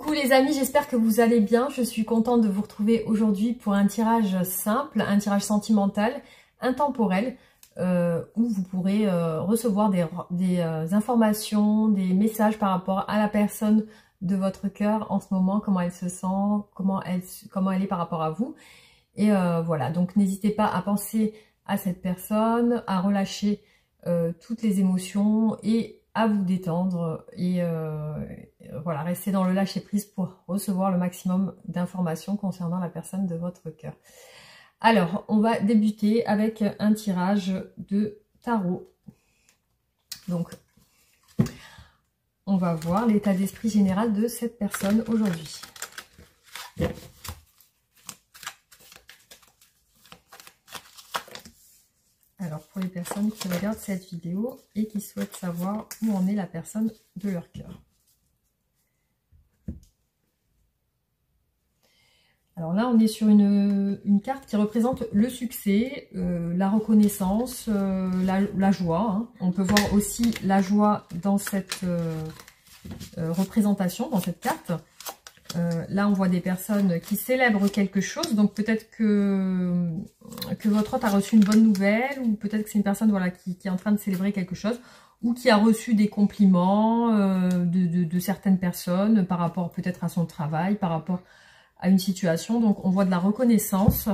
Coucou les amis, j'espère que vous allez bien. Je suis contente de vous retrouver aujourd'hui pour un tirage simple, un tirage sentimental, intemporel, où vous pourrez recevoir des informations, des messages par rapport à la personne de votre cœur en ce moment, comment elle se sent, comment elle est par rapport à vous. Et voilà, donc n'hésitez pas à penser à cette personne, à relâcher toutes les émotions et à vous détendre et voilà, rester dans le lâcher prise pour recevoir le maximum d'informations concernant la personne de votre cœur. Alors, on va débuter avec un tirage de tarot. Donc, on va voir l'état d'esprit général de cette personne aujourd'hui. Alors, pour les personnes qui regardent cette vidéo et qui souhaitent savoir où en est la personne de leur cœur. Alors là, on est sur une carte qui représente le succès, la reconnaissance, la joie. Hein. On peut voir aussi la joie dans cette représentation, dans cette carte. Là, on voit des personnes qui célèbrent quelque chose. Donc, peut-être que votre hôte a reçu une bonne nouvelle, ou peut-être que c'est une personne voilà, qui est en train de célébrer quelque chose, ou qui a reçu des compliments de certaines personnes par rapport peut-être à son travail, par rapport à une situation. Donc, on voit de la reconnaissance.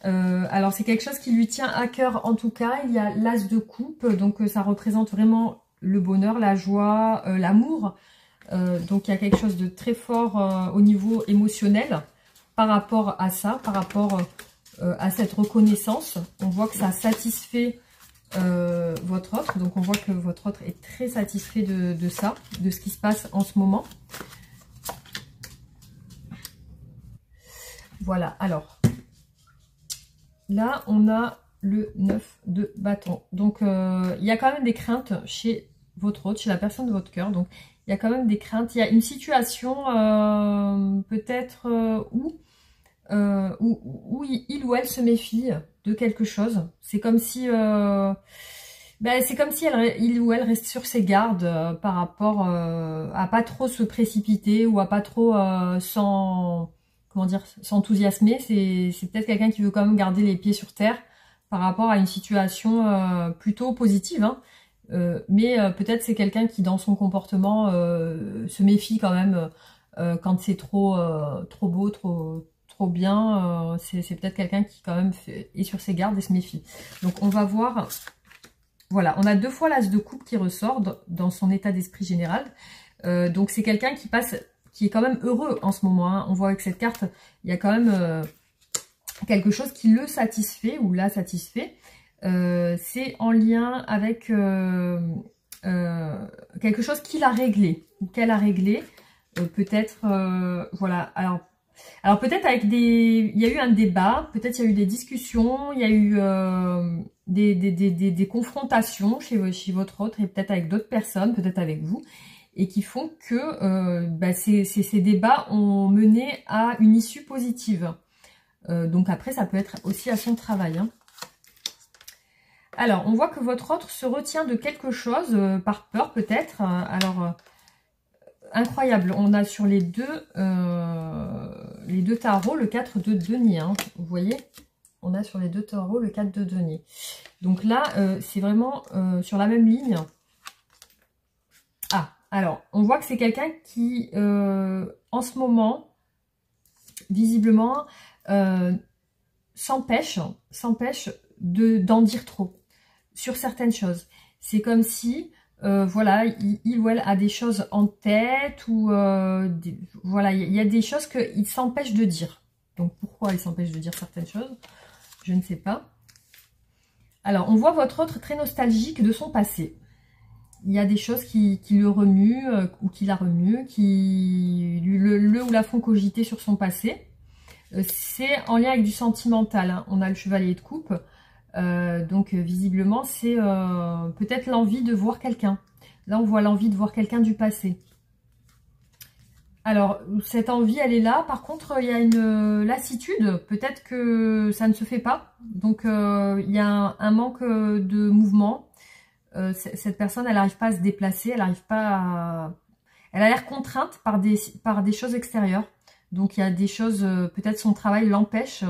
Alors, c'est quelque chose qui lui tient à cœur en tout cas. Il y a l'as de coupe, donc ça représente vraiment le bonheur, la joie, l'amour. Donc il y a quelque chose de très fort au niveau émotionnel par rapport à ça, par rapport à cette reconnaissance. On voit que ça satisfait votre autre, donc on voit que votre autre est très satisfait de ça, de ce qui se passe en ce moment. Voilà, alors là on a le 9 de bâton. Donc il y a quand même des craintes chez votre autre, chez la personne de votre cœur. Donc il y a quand même des craintes. Il y a une situation peut-être où il ou elle se méfie de quelque chose. C'est comme si, il ou elle reste sur ses gardes par rapport à pas trop se précipiter ou à pas trop s'enthousiasmer. C'est peut-être quelqu'un qui veut quand même garder les pieds sur terre par rapport à une situation plutôt positive, hein. Mais peut-être c'est quelqu'un qui dans son comportement se méfie quand même quand c'est trop beau, trop bien. C'est peut-être quelqu'un qui quand même est sur ses gardes et se méfie. Donc on va voir. Voilà, on a deux fois l'as de coupe qui ressort dans son état d'esprit général. Donc c'est quelqu'un qui est quand même heureux en ce moment, hein. On voit avec cette carte, il y a quand même quelque chose qui le satisfait ou la satisfait. C'est en lien avec quelque chose qu'il a réglé ou qu'elle a réglé, peut-être voilà. Alors peut-être avec il y a eu un débat, peut-être il y a eu des discussions, il y a eu des confrontations chez votre autre et peut-être avec d'autres personnes, peut-être avec vous, et qui font que ces débats ont mené à une issue positive. Donc après ça peut être aussi à son travail, hein. Alors, on voit que votre autre se retient de quelque chose, par peur peut-être. Alors, incroyable, on a sur les deux tarots le 4 de denier, hein, vous voyez. On a sur les deux tarots le 4 de denier. Donc là, c'est vraiment sur la même ligne. Ah, alors, on voit que c'est quelqu'un qui, en ce moment, visiblement, s'empêche d'en dire trop sur certaines choses. C'est comme si voilà, il ou elle a des choses en tête ou voilà, il y a des choses qu'il s'empêche de dire. Donc pourquoi il s'empêche de dire certaines choses, je ne sais pas. Alors on voit votre autre très nostalgique de son passé. Il y a des choses qui le remuent ou qui la remuent, qui le ou la font cogiter sur son passé. C'est en lien avec du sentimental, hein. On a le chevalier de coupe. Donc visiblement c'est peut-être l'envie de voir quelqu'un. Là on voit l'envie de voir quelqu'un du passé. Alors cette envie elle est là, par contre il y a une lassitude, peut-être que ça ne se fait pas. Donc il y a un manque de mouvement. Cette personne elle n'arrive pas à se déplacer, elle n'arrive pas Elle a l'air contrainte par des choses extérieures. Donc il y a des choses, peut-être son travail l'empêche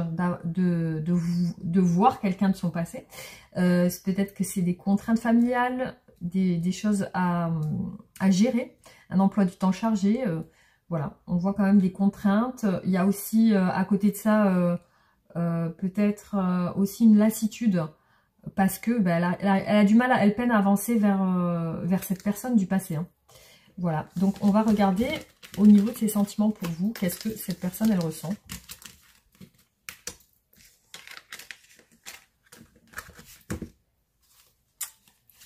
de voir quelqu'un de son passé. Peut-être que c'est des contraintes familiales, des choses à gérer, un emploi du temps chargé. Voilà, on voit quand même des contraintes. Il y a aussi à côté de ça peut-être aussi une lassitude parce que ben, elle a du mal, elle peine à avancer vers cette personne du passé. Hein. Voilà, donc on va regarder au niveau de ses sentiments pour vous, qu'est-ce que cette personne elle ressent.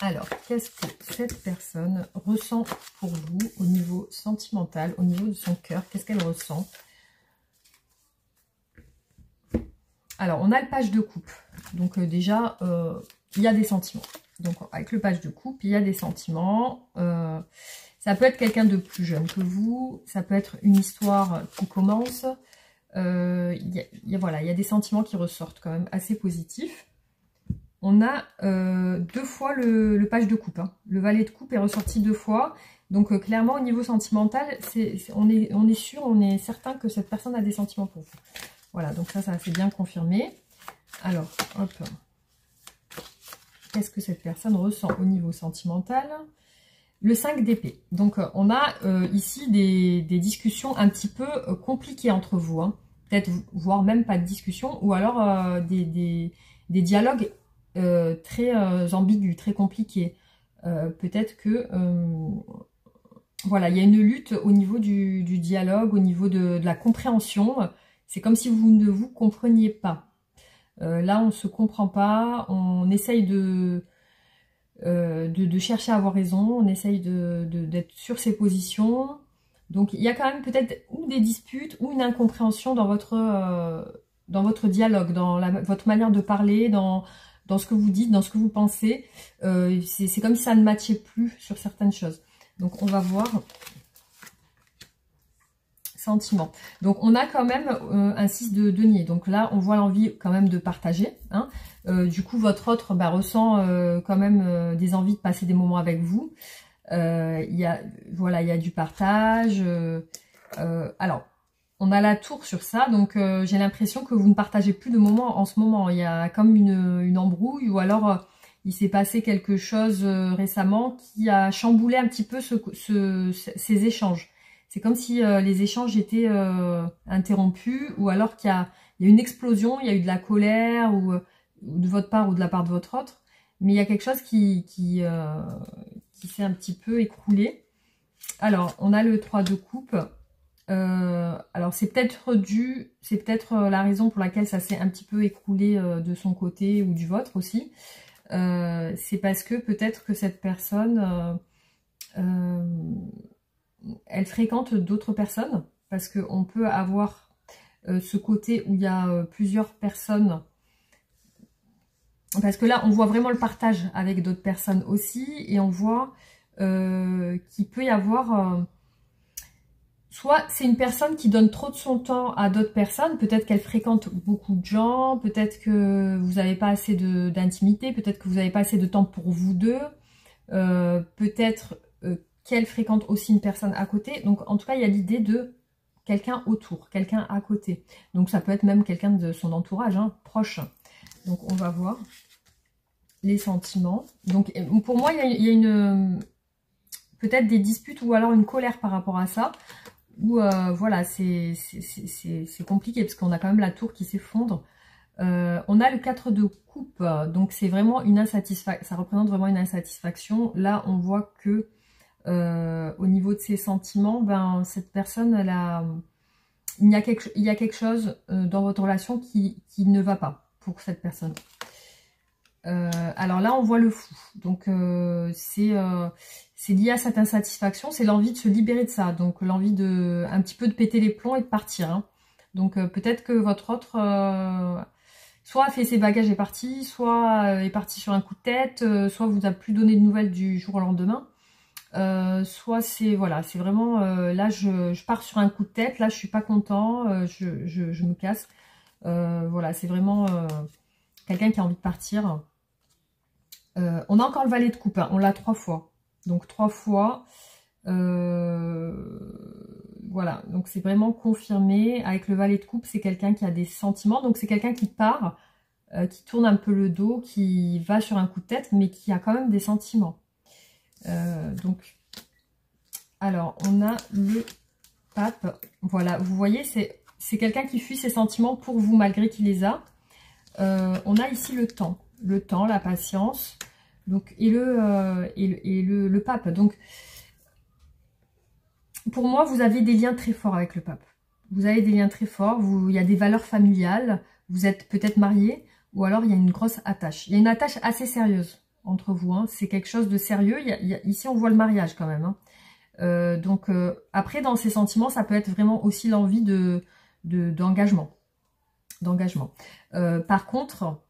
Alors, qu'est-ce que cette personne ressent pour vous au niveau sentimental, au niveau de son cœur, qu'est-ce qu'elle ressent? Alors, on a le page de coupe. Donc déjà, il y a des sentiments. Donc avec le page de coupe, il y a des sentiments. Ça peut être quelqu'un de plus jeune que vous. Ça peut être une histoire qui commence. Voilà, il y a des sentiments qui ressortent quand même assez positifs. On a 2 fois le page de coupe. Hein. Le valet de coupe est ressorti 2 fois. Donc clairement, au niveau sentimental, on est sûr, on est certain que cette personne a des sentiments pour vous. Voilà, donc ça c'est bien confirmé. Alors, hop. Qu'est-ce que cette personne ressent au niveau sentimental? Le 5 d'épée. Donc, on a ici des discussions un petit peu compliquées entre vous. Hein. Peut-être, voire même pas de discussion. Ou alors des dialogues très ambigus, très compliqués. Peut-être que... voilà, il y a une lutte au niveau du dialogue, au niveau de la compréhension. C'est comme si vous ne vous compreniez pas. Là, on ne se comprend pas, on essaye de chercher à avoir raison, on essaye d'être sur ses positions. Donc, il y a quand même peut-être ou des disputes ou une incompréhension dans votre dialogue, dans votre manière de parler, dans ce que vous dites, dans ce que vous pensez. C'est comme si ça ne matchait plus sur certaines choses. Donc, on va voir... Sentiment. Donc on a quand même un 6 de denier. Donc là on voit l'envie quand même de partager. Hein. Du coup votre autre ressent quand même des envies de passer des moments avec vous. Voilà, il y a du partage. Alors on a la tour sur ça. Donc j'ai l'impression que vous ne partagez plus de moments en ce moment. Il y a comme une embrouille ou alors il s'est passé quelque chose récemment qui a chamboulé un petit peu ces échanges. C'est comme si les échanges étaient interrompus ou alors qu'il y a une explosion, il y a eu de la colère ou de votre part ou de la part de votre autre. Mais il y a quelque chose qui s'est un petit peu écroulé. Alors, on a le 3 de coupe. Alors, c'est peut-être la raison pour laquelle ça s'est un petit peu écroulé de son côté ou du vôtre aussi. C'est parce que peut-être que cette personne... elle fréquente d'autres personnes parce qu'on peut avoir ce côté où il y a plusieurs personnes, parce que là on voit vraiment le partage avec d'autres personnes aussi et on voit qu'il peut y avoir soit c'est une personne qui donne trop de son temps à d'autres personnes, peut-être qu'elle fréquente beaucoup de gens, peut-être que vous n'avez pas assez d'intimité, peut-être que vous n'avez pas assez de temps pour vous deux, peut-être qu'elle fréquente aussi une personne à côté. Donc, en tout cas, il y a l'idée de quelqu'un autour, quelqu'un à côté. Donc, ça peut être même quelqu'un de son entourage, hein, proche. Donc, on va voir les sentiments. Donc, pour moi, il y a peut-être des disputes ou alors une colère par rapport à ça. Ou voilà, c'est compliqué parce qu'on a quand même la tour qui s'effondre. On a le 4 de coupe. Donc, c'est vraiment une insatisfaction. Ça représente vraiment une insatisfaction. Là, on voit que au niveau de ses sentiments, ben, cette personne, il y a quelque chose dans votre relation qui ne va pas pour cette personne. Alors là, on voit le fou. Donc, c'est lié à cette insatisfaction. C'est l'envie de se libérer de ça. Donc, l'envie un petit peu de péter les plombs et de partir. Hein. Donc, peut-être que votre autre... soit a fait ses bagages et est parti, soit est parti sur un coup de tête, soit vous a plus donné de nouvelles du jour au lendemain. Soit c'est voilà, c'est vraiment là je pars sur un coup de tête, là je suis pas content, je me casse. Voilà, c'est vraiment quelqu'un qui a envie de partir. On a encore le valet de coupe, hein, on l'a 3 fois. Donc 3 fois. Voilà, donc c'est vraiment confirmé. Avec le valet de coupe, c'est quelqu'un qui a des sentiments. Donc c'est quelqu'un qui part, qui tourne un peu le dos, qui va sur un coup de tête, mais qui a quand même des sentiments. Donc, alors, on a le pape. Voilà, vous voyez, c'est quelqu'un qui fuit ses sentiments pour vous, malgré qu'il les a. On a ici le temps, la patience, donc, et le pape. Donc, pour moi, vous avez des liens très forts avec le pape. Vous avez des liens très forts, il y a des valeurs familiales, vous êtes peut-être mariés, ou alors il y a une grosse attache. Il y a une attache assez sérieuse entre vous, hein. C'est quelque chose de sérieux. Ici, on voit le mariage quand même, hein. Donc, après, dans ces sentiments, ça peut être vraiment aussi l'envie d'engagement. Par contre,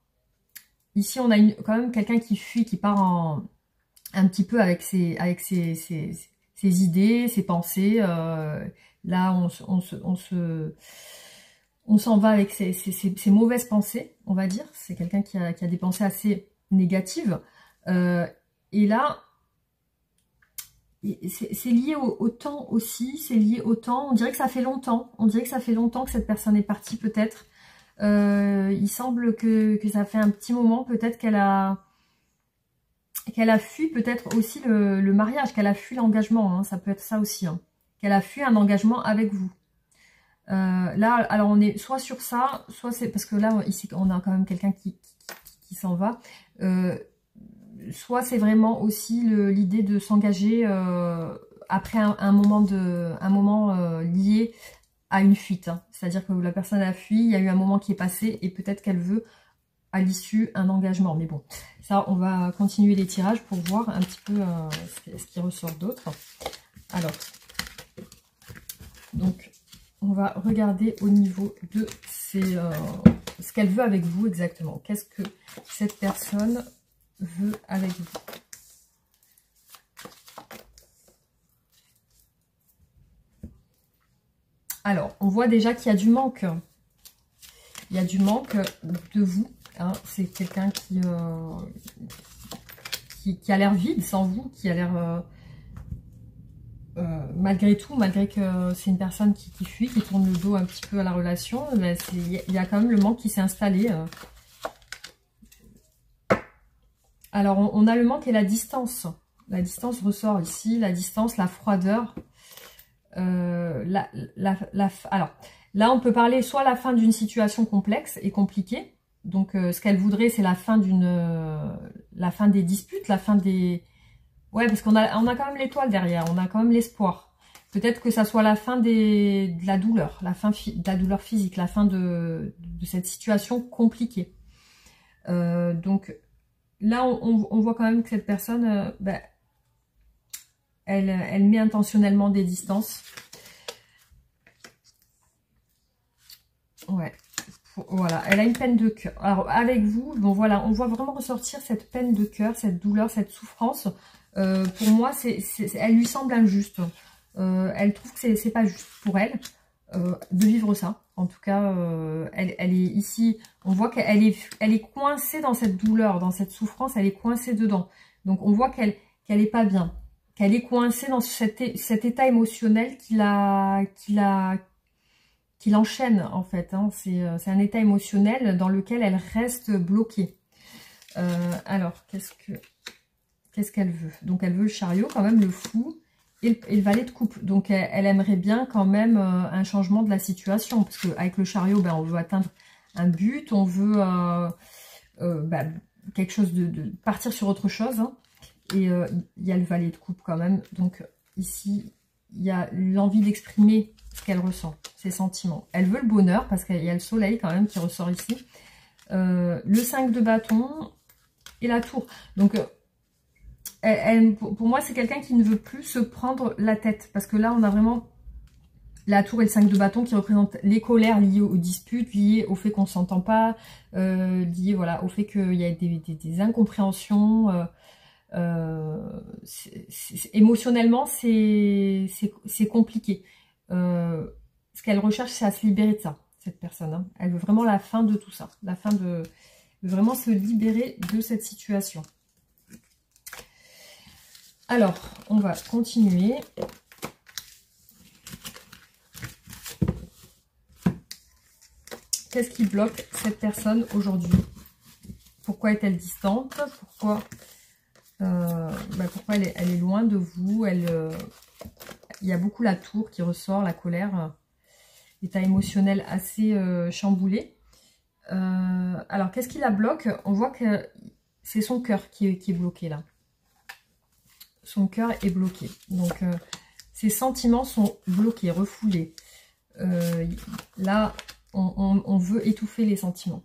ici, on a quand même quelqu'un qui fuit, qui part un petit peu avec ses idées, ses pensées. Là, on s'en va avec ses mauvaises pensées, on va dire. C'est quelqu'un qui a des pensées assez négatives. Et là, c'est lié au temps aussi, c'est lié au temps. On dirait que ça fait longtemps. On dirait que ça fait longtemps que cette personne est partie, peut-être. Il semble que ça fait un petit moment, peut-être qu'elle a fui peut-être aussi le mariage, qu'elle a fui l'engagement, hein, ça peut être ça aussi, hein, qu'elle a fui un engagement avec vous. Là, alors on est soit sur ça, soit c'est parce que là, ici, on a quand même quelqu'un qui s'en va. Soit c'est vraiment aussi l'idée de s'engager après un moment lié à une fuite, hein. C'est-à-dire que la personne a fui, il y a eu un moment qui est passé et peut-être qu'elle veut à l'issue un engagement. Mais bon, ça, on va continuer les tirages pour voir un petit peu ce qui ressort d'autre. Alors, donc, on va regarder au niveau de ce qu'elle veut avec vous exactement. Qu'est-ce que cette personne veut avec vous? Alors, on voit déjà qu'il y a du manque. Il y a du manque de vous. Hein. C'est quelqu'un qui a l'air vide sans vous, qui a l'air... malgré tout, malgré que c'est une personne qui fuit, qui tourne le dos un petit peu à la relation, mais il y a quand même le manque qui s'est installé. Alors, on a le manque et la distance. La distance ressort ici, la distance, la froideur. Alors, là, on peut parler soit la fin d'une situation complexe et compliquée. Donc, ce qu'elle voudrait, c'est la fin des disputes, la fin des... Ouais, parce qu'on a quand même l'étoile derrière, on a quand même l'espoir. Peut-être que ça soit la fin de la douleur, la fin de la douleur physique, la fin de cette situation compliquée. Donc, là, on voit quand même que cette personne... Elle met intentionnellement des distances. Ouais. Voilà, elle a une peine de cœur. Alors, avec vous, bon voilà, on voit vraiment ressortir cette peine de cœur, cette douleur, cette souffrance. Pour moi, elle lui semble injuste. Elle trouve que c'est pas juste pour elle de vivre ça. En tout cas, elle est ici, on voit qu'elle est coincée dans cette douleur, dans cette souffrance, elle est coincée dedans. Donc, on voit qu'elle est pas bien. Qu'elle est coincée dans cet état émotionnel qui l'enchaîne en fait. Hein. C'est un état émotionnel dans lequel elle reste bloquée. Alors, qu'est-ce qu'elle veut? Donc, elle veut le chariot, quand même, le fou et le valet de coupe. Donc, elle aimerait bien quand même un changement de la situation. Parce qu'avec le chariot, on veut atteindre un but, on veut quelque chose de partir sur autre chose. Hein. Et il y a le valet de coupe quand même. Donc ici, il y a l'envie d'exprimer ce qu'elle ressent, ses sentiments. Elle veut le bonheur parce qu'il y a le soleil quand même qui ressort ici. Le 5 de bâton et la tour. Donc pour moi, c'est quelqu'un qui ne veut plus se prendre la tête. Parce que là, on a vraiment la tour et le 5 de bâton qui représentent les colères liées aux disputes, liées au fait qu'on ne s'entend pas, liées voilà, au fait qu'il y a des incompréhensions. Émotionnellement, c'est compliqué. Ce qu'elle recherche, c'est à se libérer de ça, cette personne. Hein. Elle veut vraiment la fin de tout ça. La fin de vraiment se libérer de cette situation. Alors, on va continuer. Qu'est-ce qui bloque cette personne aujourd'hui? Pourquoi est-elle distante? Pourquoi elle est loin de vous? Il y a beaucoup la tour qui ressort, la colère, état émotionnel assez chamboulé. Alors, qu'est-ce qui la bloque? On voit que c'est son cœur qui est bloqué là. Son cœur est bloqué. Donc, ses sentiments sont bloqués, refoulés. Là, on veut étouffer les sentiments.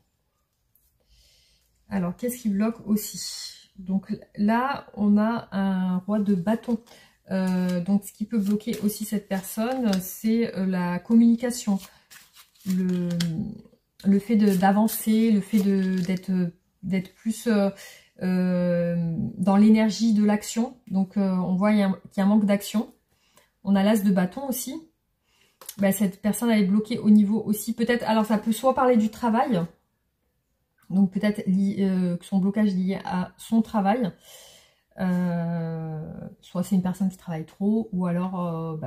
Alors, qu'est-ce qui bloque aussi? Donc là, on a un roi de bâton. Donc, ce qui peut bloquer aussi cette personne, c'est la communication. Le fait d'avancer, le fait d'être plus dans l'énergie de l'action. Donc, on voit qu'il y a un manque d'action. On a l'as de bâton aussi. Ben, cette personne, elle est bloquée au niveau aussi. Peut-être, alors ça peut soit parler du travail. Donc, peut-être que son blocage est lié à son travail. Soit c'est une personne qui travaille trop. Ou alors,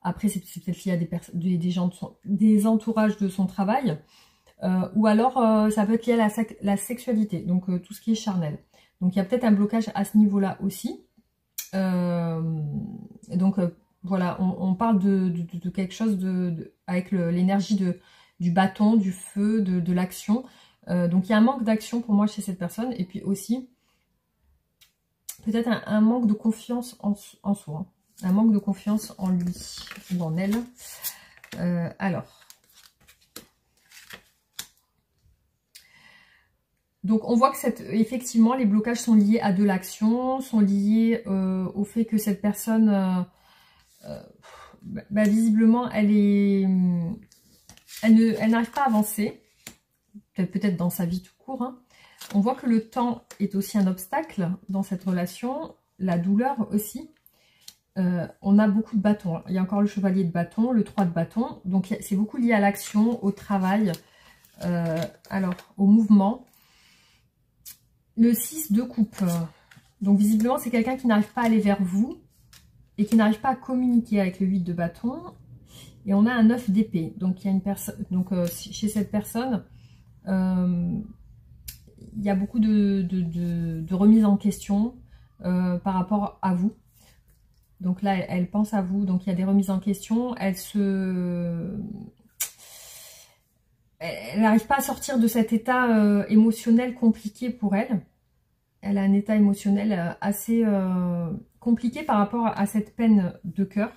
après, c'est peut-être lié à des gens des entourages de son travail. Ou alors, ça peut être lié à la sexualité, donc tout ce qui est charnel. Donc, il y a peut-être un blocage à ce niveau-là aussi. Donc, voilà, on parle de quelque chose avec l'énergie du bâton, du feu, de l'action. Donc, il y a un manque d'action pour moi chez cette personne. Et puis aussi, peut-être un manque de confiance en soi. Un manque de confiance en lui ou en elle. Alors... Donc, on voit que effectivement, les blocages sont liés à de l'action, sont liés au fait que cette personne, visiblement, elle n'arrive pas à avancer, peut-être dans sa vie tout court. Hein. On voit que le temps est aussi un obstacle dans cette relation, la douleur aussi. On a beaucoup de bâtons. Hein. Il y a encore le chevalier de bâton, le 3 de bâton. Donc, c'est beaucoup lié à l'action, au travail, alors au mouvement. Le 6 de coupe. Donc, visiblement, c'est quelqu'un qui n'arrive pas à aller vers vous et qui n'arrive pas à communiquer avec le 8 de bâton. Et on a un 9 d'épée. Donc, il y a une personne. Donc, chez cette personne, il y a beaucoup de remise en question par rapport à vous. Donc là, elle pense à vous. Donc, il y a des remises en question. Elle n'arrive pas à sortir de cet état émotionnel compliqué pour elle. Elle a un état émotionnel assez compliqué par rapport à cette peine de cœur,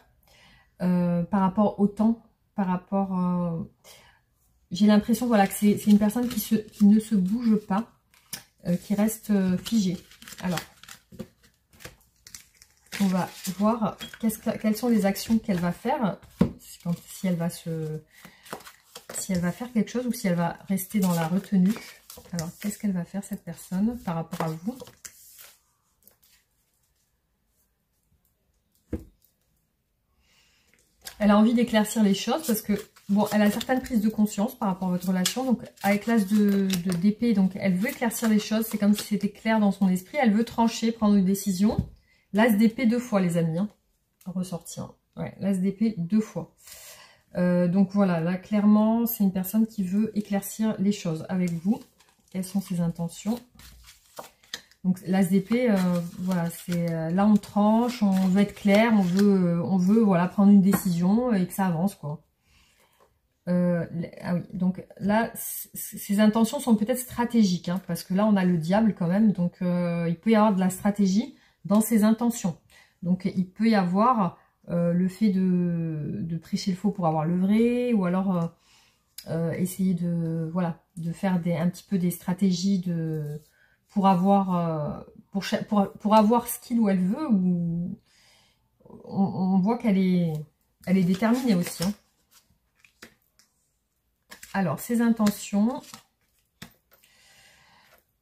par rapport au temps, par rapport... J'ai l'impression voilà, que c'est une personne qui ne se bouge pas, qui reste figée. Alors, on va voir quelles sont les actions qu'elle va faire, si elle va faire quelque chose ou si elle va rester dans la retenue. Alors, qu'est-ce qu'elle va faire cette personne par rapport à vous? Elle a envie d'éclaircir les choses parce que, bon, elle a certaines prises de conscience par rapport à votre relation. Donc, avec l'as d'épée, donc elle veut éclaircir les choses. C'est comme si c'était clair dans son esprit. Elle veut trancher, prendre une décision. L'as d'épée 2 fois, les amis. Hein. Ressortir. Ouais, l'as d'épée 2 fois. Donc, voilà. Là, clairement, c'est une personne qui veut éclaircir les choses avec vous. Quelles sont ses intentions? Donc l'as d'épée, voilà, c'est là on tranche, on veut être clair, on veut voilà, prendre une décision et que ça avance, quoi. Ah oui, donc là, ces intentions sont peut-être stratégiques, hein, parce que là on a le diable quand même, donc il peut y avoir de la stratégie dans ses intentions. Donc il peut y avoir le fait de prêcher le faux pour avoir le vrai, ou alors essayer de faire un petit peu des stratégies pour avoir ce qu'il ou elle veut. Ou on voit qu'elle est déterminée aussi. Hein. Alors, ses intentions.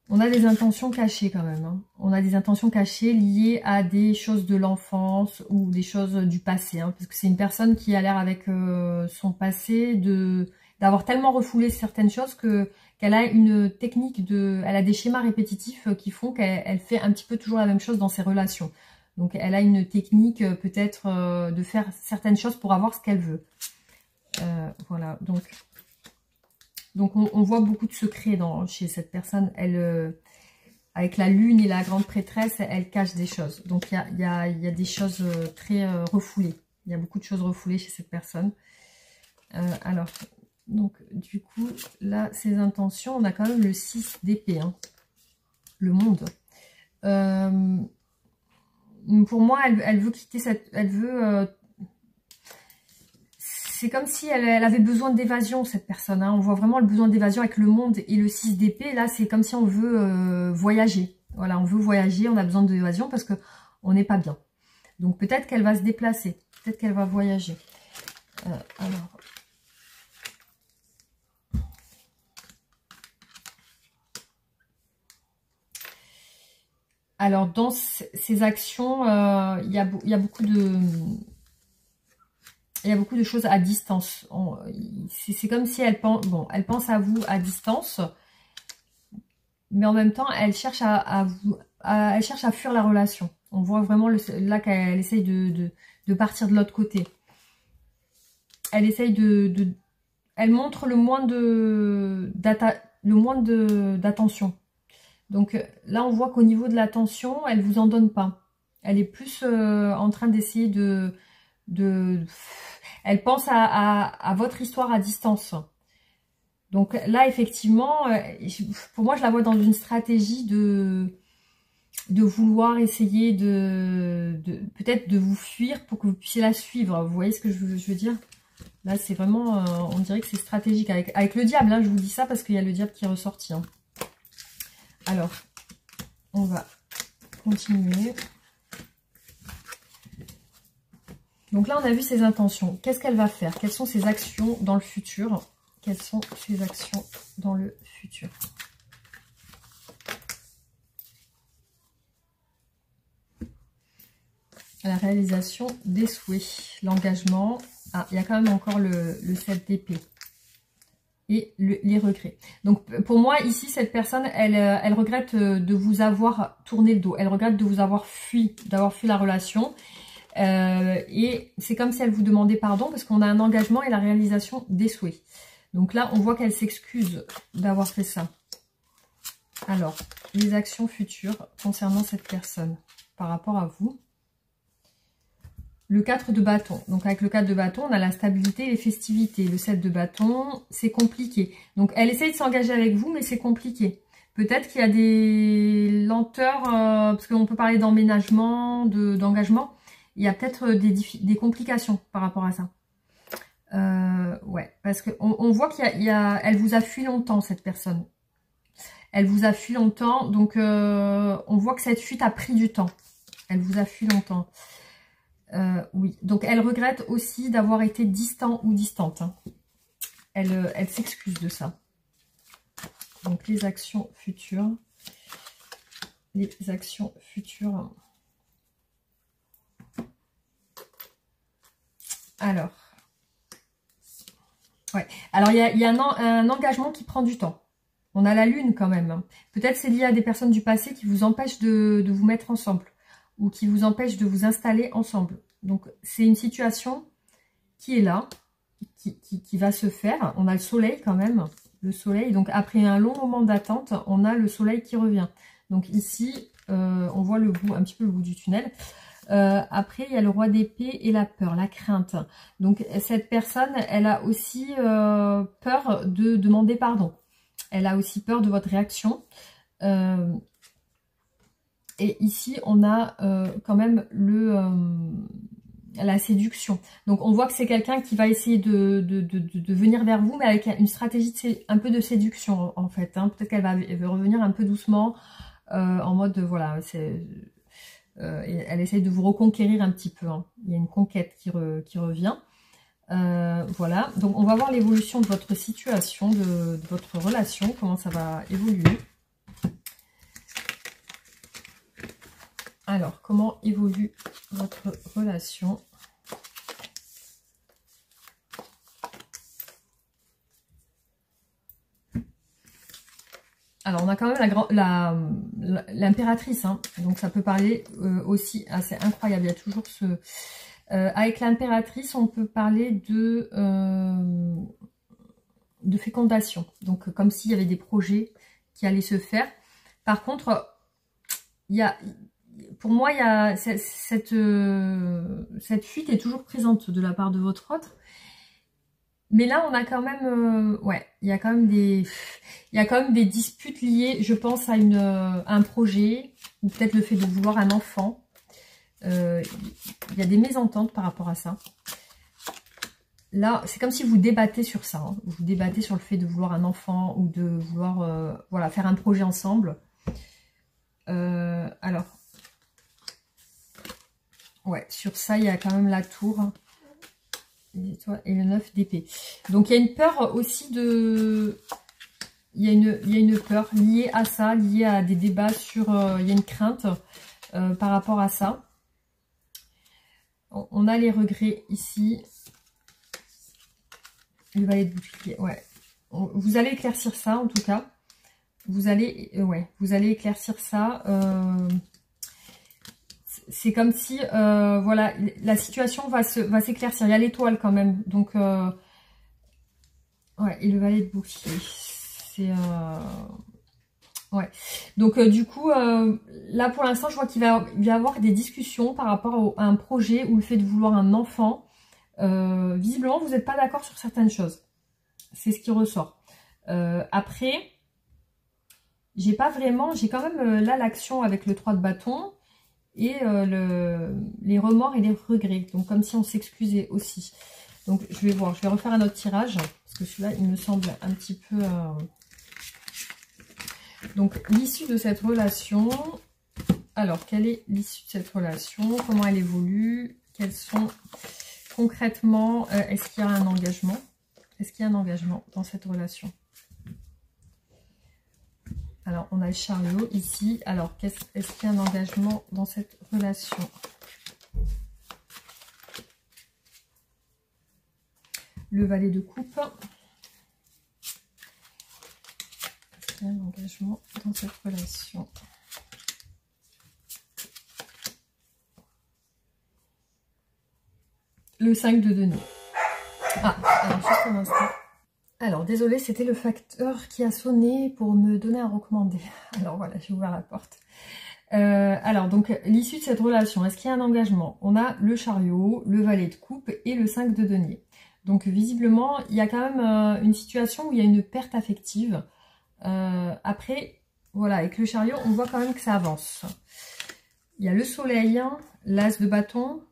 On a des intentions cachées quand même. Hein. On a des intentions cachées liées à des choses de l'enfance ou des choses du passé. Hein, parce que c'est une personne qui a l'air avec son passé d'avoir tellement refoulé certaines choses qu'elle a une technique elle a des schémas répétitifs qui font qu'elle fait un petit peu toujours la même chose dans ses relations. Donc elle a une technique peut-être de faire certaines choses pour avoir ce qu'elle veut. Voilà, donc on voit beaucoup de secrets chez cette personne. Elle, avec la lune et la grande prêtresse, elle cache des choses. Donc il y a des choses très refoulées. Il y a beaucoup de choses refoulées chez cette personne. Alors, donc du coup, là, ses intentions, on a quand même le 6 d'épée, hein, le monde. Pour moi, elle veut quitter cette... Elle veut... c'est comme si elle avait besoin d'évasion, cette personne. Hein. On voit vraiment le besoin d'évasion avec le monde et le 6 d'épée. Là, c'est comme si on veut voyager. Voilà, on veut voyager, on a besoin d'évasion parce qu'on n'est pas bien. Donc peut-être qu'elle va se déplacer. Peut-être qu'elle va voyager. Alors, dans ces actions, il y a beaucoup de... Il y a beaucoup de choses à distance. C'est comme si elle pense à vous à distance, mais en même temps, elle cherche elle cherche à fuir la relation. On voit vraiment là qu'elle essaye de partir de l'autre côté. Elle essaye elle montre le moins d'attention. Donc là, on voit qu'au niveau de l'attention, elle vous en donne pas. Elle est plus en train d'essayer elle pense à votre histoire à distance. Donc là, effectivement, pour moi, je la vois dans une stratégie de vouloir essayer peut-être de vous fuir pour que vous puissiez la suivre. Vous voyez ce que je veux dire? Là, c'est vraiment, on dirait que c'est stratégique. Avec le diable, hein, je vous dis ça parce qu'il y a le diable qui est ressorti. Hein. Alors, on va continuer. Donc là, on a vu ses intentions. Qu'est-ce qu'elle va faire? Quelles sont ses actions dans le futur? Quelles sont ses actions dans le futur? La réalisation des souhaits, l'engagement. Ah, il y a quand même encore le 7 d'épée. Et les regrets. Donc pour moi, ici, cette personne, elle regrette de vous avoir tourné le dos. Elle regrette de vous avoir d'avoir fui la relation. Et c'est comme si elle vous demandait pardon parce qu'on a un engagement et la réalisation des souhaits. Donc là, on voit qu'elle s'excuse d'avoir fait ça. Alors, les actions futures concernant cette personne par rapport à vous. Le 4 de bâton. Donc avec le 4 de bâton, on a la stabilité et les festivités. Le 7 de bâton, c'est compliqué. Donc elle essaye de s'engager avec vous, mais c'est compliqué. Peut-être qu'il y a des lenteurs, parce qu'on peut parler d'emménagement, d'engagement. Il y a peut-être des complications par rapport à ça. Ouais, parce qu'on voit elle vous a fui longtemps, cette personne. Elle vous a fui longtemps, donc on voit que cette fuite a pris du temps. Elle vous a fui longtemps. Oui, donc elle regrette aussi d'avoir été distant ou distante. Hein. Elle s'excuse de ça. Donc les actions futures. Les actions futures. Alors, ouais. Alors il y a un engagement qui prend du temps. On a la lune quand même. Peut-être c'est lié à des personnes du passé qui vous empêchent de vous mettre ensemble ou qui vous empêchent de vous installer ensemble. Donc c'est une situation qui est là, qui va se faire. On a le soleil quand même, le soleil. Donc après un long moment d'attente, on a le soleil qui revient. Donc ici, on voit un petit peu le bout du tunnel. Après, il y a le roi d'épée et la peur, la crainte. Donc, cette personne, elle a aussi peur de demander pardon. Elle a aussi peur de votre réaction. Et ici, on a quand même la séduction. Donc, on voit que c'est quelqu'un qui va essayer de venir vers vous, mais avec une stratégie un peu de séduction, en fait. Hein. Peut-être qu'elle va revenir un peu doucement, en mode, voilà, elle essaye de vous reconquérir un petit peu. Hein. Il y a une conquête qui revient. Voilà. Donc, on va voir l'évolution de votre situation, de votre relation, comment ça va évoluer. Alors, comment évolue votre relation? Alors, on a quand même l'impératrice, hein, donc ça peut parler aussi, c'est incroyable, il y a toujours ce... avec l'impératrice, on peut parler de fécondation, donc comme s'il y avait des projets qui allaient se faire. Par contre, pour moi, il y a cette fuite est toujours présente de la part de votre autre. Mais là, on a quand même, ouais, il y a quand même des disputes liées, je pense, à un projet, ou peut-être le fait de vouloir un enfant. Il y a des mésententes par rapport à ça. Là, c'est comme si vous débattez sur ça. Hein. Vous débattez sur le fait de vouloir un enfant ou de vouloir, voilà, faire un projet ensemble. Alors, ouais, sur ça, il y a quand même la tour. Et le 9 d'épée. Donc, il y a une peur aussi de... Il y a une peur liée à ça, liée à des débats sur... il y a une crainte par rapport à ça. On a les regrets ici. Le valet de bouclier, ouais. Vous allez éclaircir ça, en tout cas. Vous allez éclaircir ça. C'est comme si, voilà, la situation va s'éclaircir. Il y a l'étoile quand même. Donc, ouais, et le valet de bouclier. C'est... ouais. Donc, du coup, là, pour l'instant, je vois qu'il va y avoir des discussions par rapport à un projet ou le fait de vouloir un enfant. Visiblement, vous n'êtes pas d'accord sur certaines choses. C'est ce qui ressort. Après, j'ai quand même là l'action avec le 3 de bâton et les remords et les regrets. Donc, comme si on s'excusait aussi. Donc, je vais voir. Je vais refaire un autre tirage. Parce que celui-là, il me semble un petit peu... Donc, l'issue de cette relation... Alors, quelle est l'issue de cette relation? Comment elle évolue? Quels sont... Concrètement, est-ce qu'il y a un engagement? Est-ce qu'il y a un engagement dans cette relation? Alors, on a le chariot ici. Alors, est-ce qu'il y a un engagement dans cette relation? Le valet de coupe. Est-ce qu'il y a un engagement dans cette relation? Le 5 de denier. Ah, alors juste un instant. Alors, désolé, c'était le facteur qui a sonné pour me donner à recommander. Alors voilà, j'ai ouvert la porte. Alors, donc, l'issue de cette relation, est-ce qu'il y a un engagement? On a le chariot, le valet de coupe et le 5 de denier. Donc, visiblement, il y a quand même une situation où il y a une perte affective. Après, voilà, avec le chariot, on voit quand même que ça avance. Il y a le soleil, l'as de bâton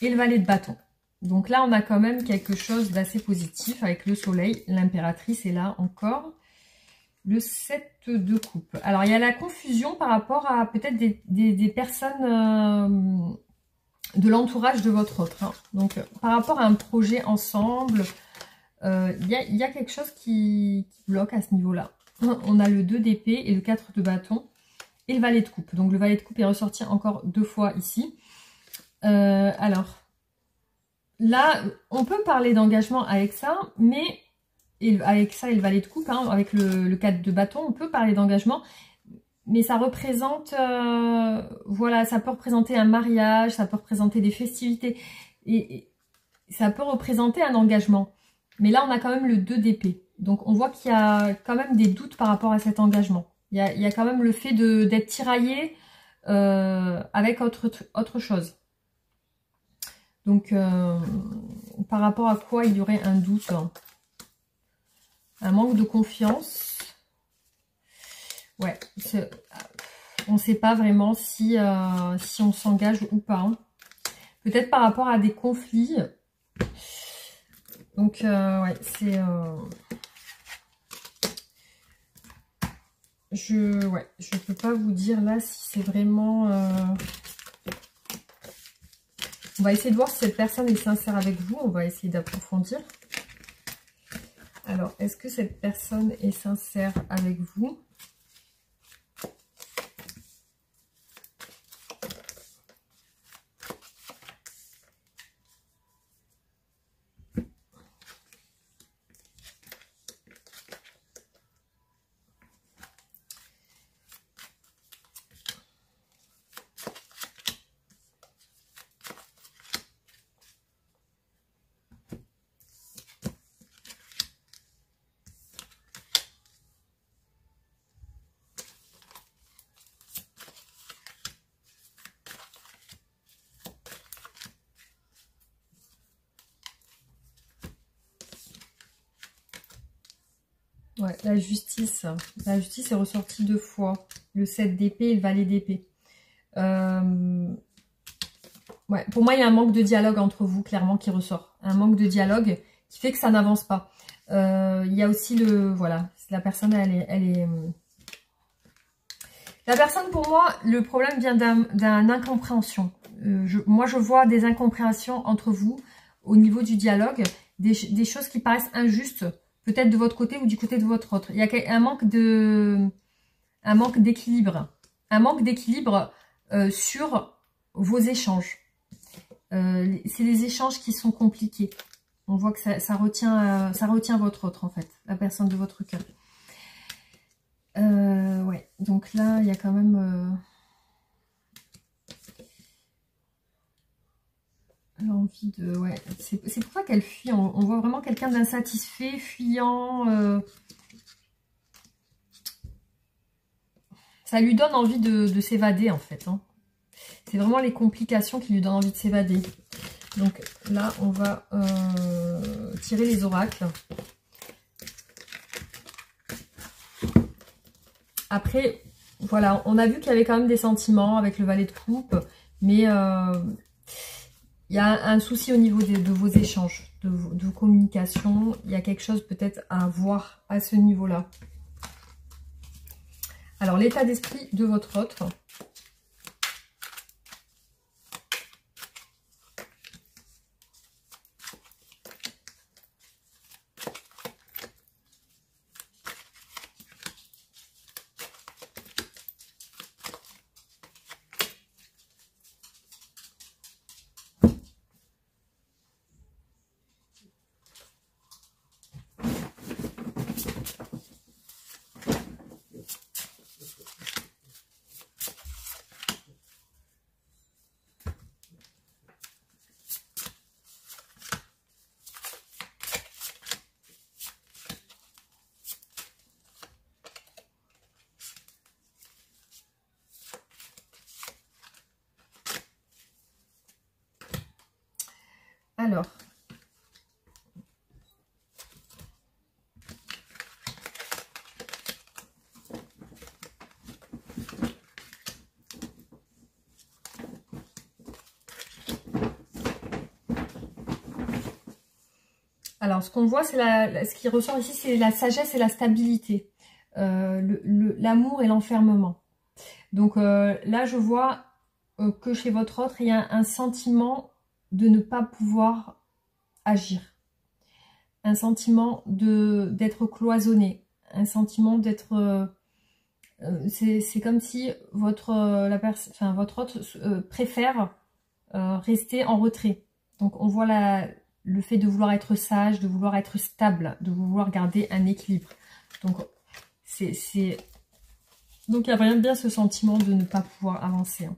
et le valet de bâton. Donc là, on a quand même quelque chose d'assez positif avec le soleil. L'impératrice est là encore. Le 7 de coupe. Alors, il y a la confusion par rapport à peut-être des personnes de l'entourage de votre autre. Hein. Donc, par rapport à un projet ensemble, il y a quelque chose qui bloque à ce niveau-là. On a le 2 d'épée et le 4 de bâton et le valet de coupe. Donc, le valet de coupe est ressorti encore 2 fois ici. Alors... Là, on peut parler d'engagement avec ça, mais avec ça et le valet de coupe, hein, avec le 4 de bâton, on peut parler d'engagement, mais ça représente, voilà, ça peut représenter un mariage, ça peut représenter des festivités, et ça peut représenter un engagement. Mais là, on a quand même le 2 d'épée, donc on voit qu'il y a quand même des doutes par rapport à cet engagement. Il y a quand même le fait d'être tiraillé avec autre chose. Donc, par rapport à quoi il y aurait un doute? Un manque de confiance. Ouais, on ne sait pas vraiment si on s'engage ou pas. Hein. Peut-être par rapport à des conflits. Donc, ouais, c'est... je peux pas vous dire là si c'est vraiment... On va essayer de voir si cette personne est sincère avec vous. On va essayer d'approfondir. Alors, est-ce que cette personne est sincère avec vous? Ouais, la justice. La justice est ressortie 2 fois. Le 7 d'épée et le valet d'épée. Ouais, pour moi, il y a un manque de dialogue entre vous, clairement, qui ressort. Un manque de dialogue qui fait que ça n'avance pas. Il y a aussi le... Voilà, la personne, La personne, pour moi, le problème vient d'un incompréhension. Moi, je vois des incompréhensions entre vous au niveau du dialogue, des choses qui paraissent injustes, peut-être de votre côté ou du côté de votre autre. Il y a un manque d'équilibre. Un manque d'équilibre sur vos échanges. C'est les échanges qui sont compliqués. On voit que ça retient votre autre, en fait, la personne de votre cœur. Ouais, donc là, il y a quand même l'envie de... Ouais, c'est pour ça qu'elle fuit. On voit vraiment quelqu'un d'insatisfait, fuyant. Ça lui donne envie de s'évader, en fait. Hein. C'est vraiment les complications qui lui donnent envie de s'évader. Donc là, on va tirer les oracles. Après, voilà, on a vu qu'il y avait quand même des sentiments avec le valet de coupe, mais il y a un souci au niveau de vos échanges, de vos communications. Il y a quelque chose peut-être à voir à ce niveau-là. Alors, l'état d'esprit de votre autre. Alors, ce qu'on voit, c'est ce qui ressort ici, c'est la sagesse et la stabilité, l'amour et l'enfermement. Donc là, je vois que chez votre autre, il y a un sentiment de ne pas pouvoir agir, un sentiment d'être cloisonné, un sentiment d'être... c'est comme si votre autre préfère rester en retrait. Donc on voit le fait de vouloir être sage, de vouloir être stable, de vouloir garder un équilibre. Donc donc il y a bien ce sentiment de ne pas pouvoir avancer. Hein.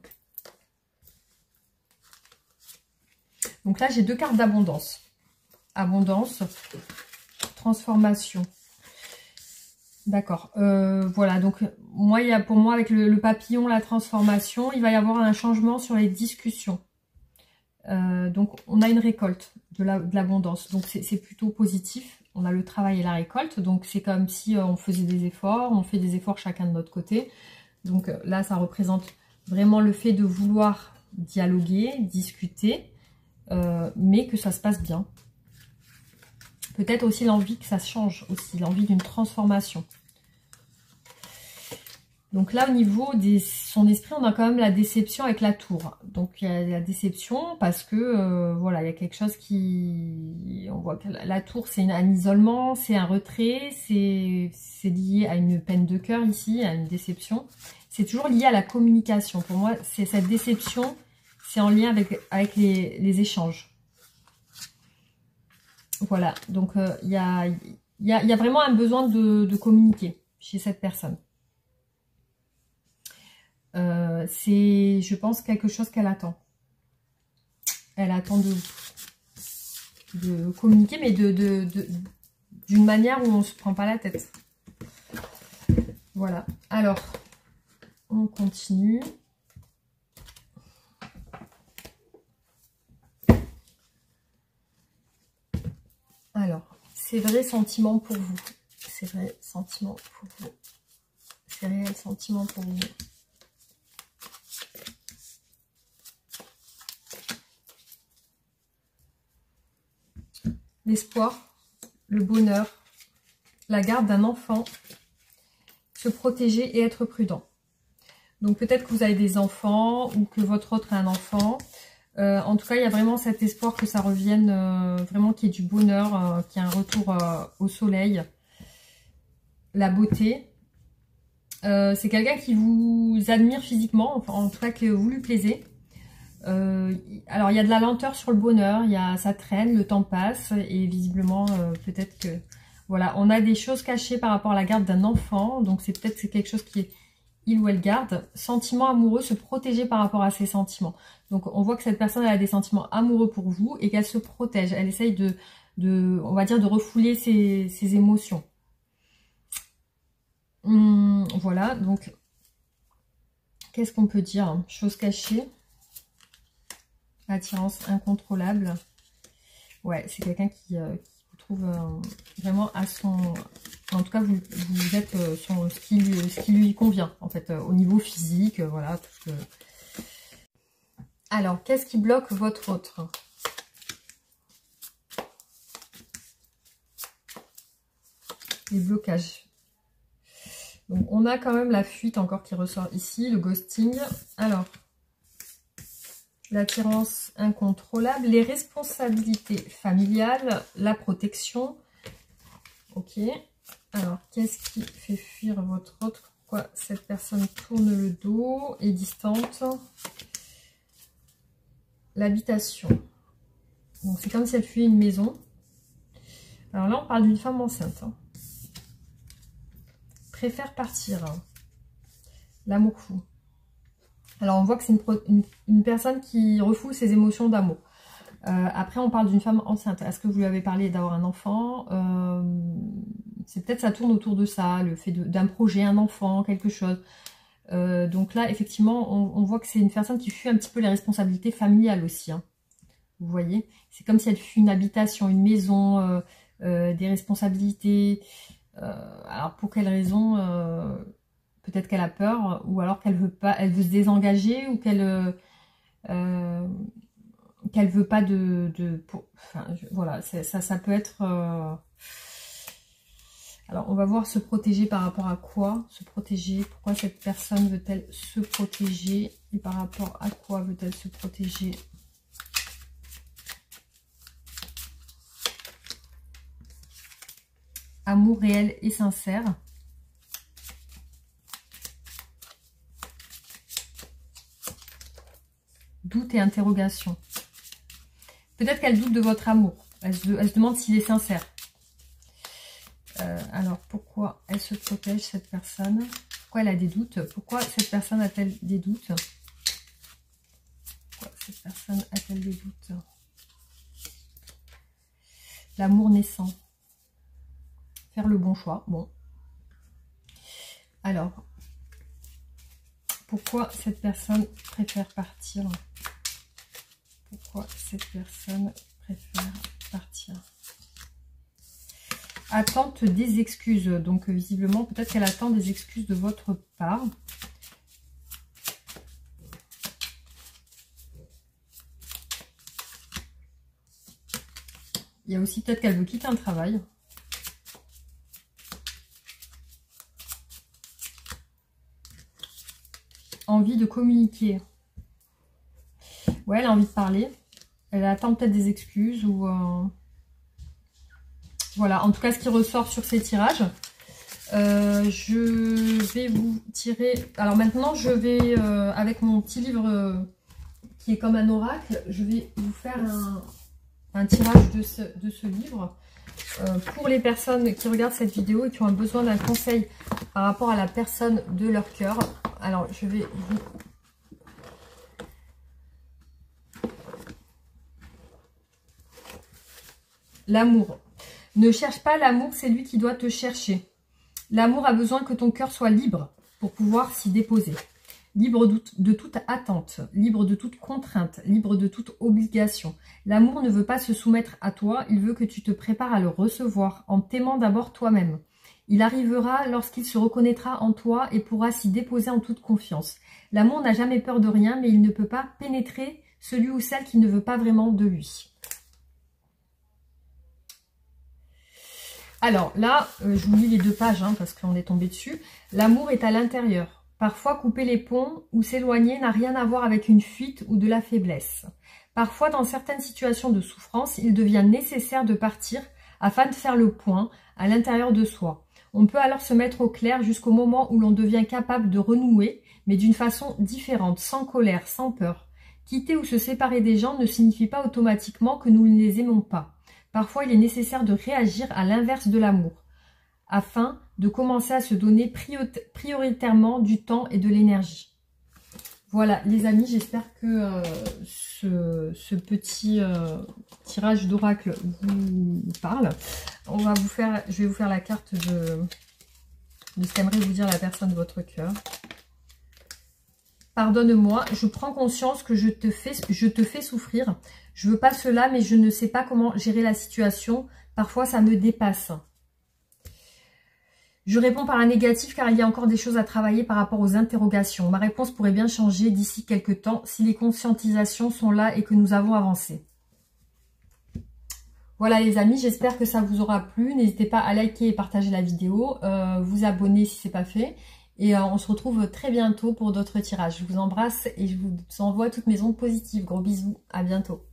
Donc là j'ai 2 cartes d'abondance. Abondance, transformation. D'accord. Voilà, donc pour moi, avec le papillon, la transformation, il va y avoir un changement sur les discussions. Donc, on a une récolte de l'abondance. Donc, c'est plutôt positif. On a le travail et la récolte. Donc, c'est comme si on faisait des efforts. On fait des efforts chacun de notre côté. Donc, là, ça représente vraiment le fait de vouloir dialoguer, discuter, mais que ça se passe bien. Peut-être aussi l'envie que ça change aussi, l'envie d'une transformation. Donc là, au niveau de son esprit, on a quand même la déception avec la tour. Donc il y a la déception parce que, voilà, il y a quelque chose qui... On voit que la tour, c'est un isolement, c'est un retrait, c'est lié à une peine de cœur ici, à une déception. C'est toujours lié à la communication. Pour moi, c'est cette déception, c'est en lien avec les échanges. Voilà, donc il y a vraiment un besoin de communiquer chez cette personne. C'est, je pense, quelque chose qu'elle attend. Elle attend de communiquer, mais d'une manière où on ne se prend pas la tête. Voilà. Alors, on continue. Alors, ces vrais sentiments pour vous. ses réels sentiments pour vous. Ses réels sentiments pour vous. L'espoir, le bonheur, la garde d'un enfant, se protéger et être prudent. Donc peut-être que vous avez des enfants ou que votre autre a un enfant. En tout cas, il y a vraiment cet espoir que ça revienne, vraiment qu'il y ait du bonheur, qu'il y ait un retour au soleil, la beauté. C'est quelqu'un qui vous admire physiquement, enfin, en tout cas que vous lui plaisez. Alors il y a de la lenteur sur le bonheur, ça traîne, le temps passe et visiblement peut-être que voilà, on a des choses cachées par rapport à la garde d'un enfant, donc c'est peut-être quelque chose qui est il ou elle garde. Sentiments amoureux, se protéger par rapport à ses sentiments. Donc on voit que cette personne elle a des sentiments amoureux pour vous et qu'elle se protège, elle essaye on va dire de refouler ses émotions. Voilà, donc qu'est-ce qu'on peut dire? Chose cachée. Attirance incontrôlable. Ouais, c'est quelqu'un qui vous trouve vraiment à son... En tout cas, vous êtes sur ce qui lui convient, en fait, au niveau physique, voilà. Tout ce que... Alors, qu'est-ce qui bloque votre autre? Les blocages. Donc, on a quand même la fuite encore qui ressort ici, le ghosting. Alors... L'attirance incontrôlable, les responsabilités familiales, la protection. Ok. Alors, qu'est-ce qui fait fuir votre autre? Pourquoi cette personne tourne le dos, est distante? L'habitation. Donc, c'est comme si elle fuyait une maison. Alors là, on parle d'une femme enceinte. Hein. Préfère partir. Hein. L'amour fou. Alors, on voit que c'est une personne qui refoule ses émotions d'amour. Après, on parle d'une femme enceinte. Est-ce que vous lui avez parlé d'avoir un enfant? C'est peut-être ça tourne autour de ça, le fait d'un projet, un enfant, quelque chose. Donc là, effectivement, on voit que c'est une personne qui fuit un petit peu les responsabilités familiales aussi. Hein. Vous voyez? C'est comme si elle fuit une habitation, une maison, des responsabilités. Alors, pour quelle raison peut-être qu'elle a peur, ou alors qu'elle veut pas, elle veut se désengager, ou qu'elle veut pas enfin, voilà, ça peut être. Alors, on va voir se protéger par rapport à quoi? Se protéger. Pourquoi cette personne veut-elle se protéger? Et par rapport à quoi veut-elle se protéger? Amour réel et sincère. Doute et interrogation. Peut-être qu'elle doute de votre amour. Elle se demande s'il est sincère. Alors, pourquoi elle se protège, cette personne? Pourquoi elle a des doutes? Pourquoi cette personne a-t-elle des doutes? Pourquoi cette personne a-t-elle des doutes? L'amour naissant. Faire le bon choix. Bon. Alors, pourquoi cette personne préfère partir? Pourquoi cette personne préfère partir? Attente des excuses. Donc, visiblement, peut-être qu'elle attend des excuses de votre part. Il y a aussi peut-être qu'elle veut quitter un travail. Envie de communiquer. Ouais, elle a envie de parler. Elle attend peut-être des excuses ou... Voilà, en tout cas, ce qui ressort sur ces tirages. Je vais vous tirer... Alors maintenant, je vais, avec mon petit livre qui est comme un oracle, je vais vous faire un tirage de ce livre. Pour les personnes qui regardent cette vidéo et qui ont besoin d'un conseil par rapport à la personne de leur cœur. Alors, je vais vous... L'amour. Ne cherche pas l'amour, c'est lui qui doit te chercher. L'amour a besoin que ton cœur soit libre pour pouvoir s'y déposer. Libre de toute attente, libre de toute contrainte, libre de toute obligation. L'amour ne veut pas se soumettre à toi, il veut que tu te prépares à le recevoir en t'aimant d'abord toi-même. Il arrivera lorsqu'il se reconnaîtra en toi et pourra s'y déposer en toute confiance. L'amour n'a jamais peur de rien, mais il ne peut pas pénétrer celui ou celle qui ne veut pas vraiment de lui. Alors là, je vous lis les 2 pages parce qu'on est tombé dessus. L'amour est à l'intérieur. Parfois, couper les ponts ou s'éloigner n'a rien à voir avec une fuite ou de la faiblesse. Parfois, dans certaines situations de souffrance, il devient nécessaire de partir afin de faire le point à l'intérieur de soi. On peut alors se mettre au clair jusqu'au moment où l'on devient capable de renouer, mais d'une façon différente, sans colère, sans peur. Quitter ou se séparer des gens ne signifie pas automatiquement que nous ne les aimons pas. Parfois, il est nécessaire de réagir à l'inverse de l'amour, afin de commencer à se donner prioritairement du temps et de l'énergie. Voilà, les amis, j'espère que ce petit tirage d'oracle vous parle. Je vais vous faire la carte de ce qu'aimerait vous dire la personne de votre cœur. Pardonne-moi, je prends conscience que je te fais souffrir. Je veux pas cela, mais je ne sais pas comment gérer la situation. Parfois, ça me dépasse. Je réponds par un négatif car il y a encore des choses à travailler par rapport aux interrogations. Ma réponse pourrait bien changer d'ici quelques temps si les conscientisations sont là et que nous avons avancé. Voilà les amis, j'espère que ça vous aura plu. N'hésitez pas à liker et partager la vidéo, vous abonner si ce n'est pas fait. Et on se retrouve très bientôt pour d'autres tirages. Je vous embrasse et je vous envoie toutes mes ondes positives. Gros bisous, à bientôt.